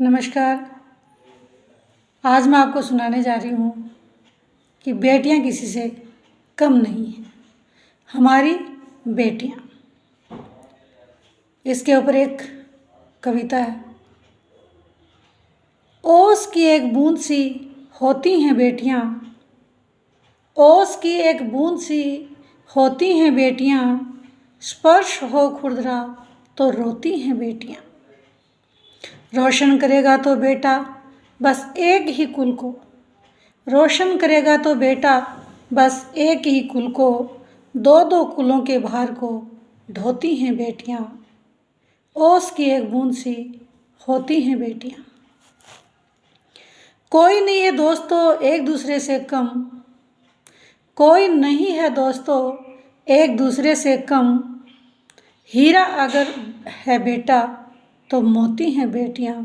नमस्कार। आज मैं आपको सुनाने जा रही हूँ कि बेटियाँ किसी से कम नहीं हैं। हमारी बेटियाँ, इसके ऊपर एक कविता है। ओस की एक बूंद सी होती हैं बेटियाँ, ओस की एक बूंद सी होती हैं बेटियाँ, स्पर्श हो खुरदरा तो रोती हैं बेटियाँ। रोशन करेगा तो बेटा बस एक ही कुल को, रोशन करेगा तो बेटा बस एक ही कुल को, दो दो कुलों के भार को ढोती हैं बेटियाँ। ओस की एक बूंद सी होती हैं बेटियाँ। कोई नहीं है दोस्तों एक दूसरे से कम, कोई नहीं है दोस्तों एक दूसरे से कम, हीरा अगर है बेटा तो मोती हैं बेटियाँ।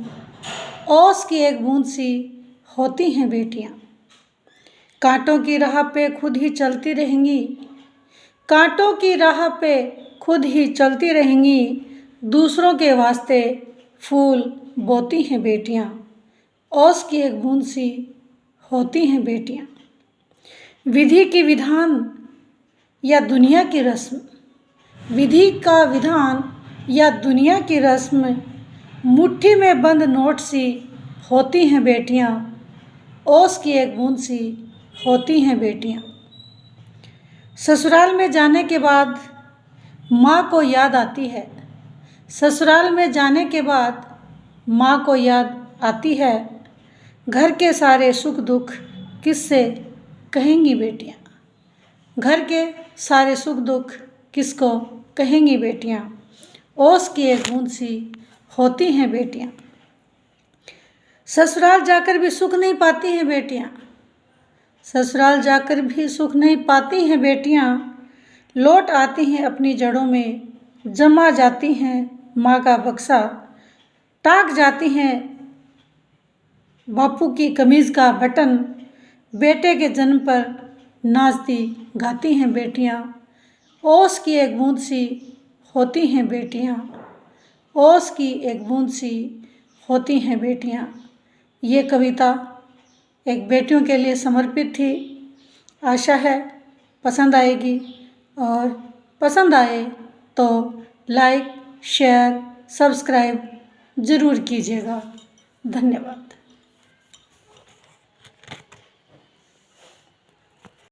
ओस की एक बूंद सी होती हैं बेटियाँ। कांटों की राह पे खुद ही चलती रहेंगी, कांटों की राह पे खुद ही चलती रहेंगी, दूसरों के वास्ते फूल बोती हैं बेटियाँ। ओस की एक बूंद सी होती हैं बेटियाँ। विधि की विधान या दुनिया की रस्म, विधि का विधान या दुनिया की रस्म, मुट्ठी में बंद नोट सी होती हैं बेटियाँ। ओस की एक बूंद सी होती हैं बेटियाँ। ससुराल में जाने के बाद माँ को याद आती है, ससुराल में जाने के बाद माँ को याद आती है, घर के सारे सुख दुख किससे कहेंगी बेटियाँ, घर के सारे सुख दुख किसको कहेंगी बेटियाँ। ओस की एक बूंद सी होती हैं बेटियाँ। ससुराल जाकर भी सुख नहीं पाती हैं बेटियाँ, ससुराल जाकर भी सुख नहीं पाती हैं बेटियाँ, लौट आती हैं अपनी जड़ों में, जमा जाती हैं माँ का बक्सा, टाक जाती हैं बापू की कमीज़ का बटन, बेटे के जन्म पर नाचती गाती हैं बेटियाँ। ओस की एक बूंद सी होती हैं बेटियाँ, ओस की एक बूंद सी होती हैं बेटियाँ। ये कविता एक बेटियों के लिए समर्पित थी। आशा है पसंद आएगी, और पसंद आए तो लाइक शेयर सब्सक्राइब ज़रूर कीजिएगा। धन्यवाद।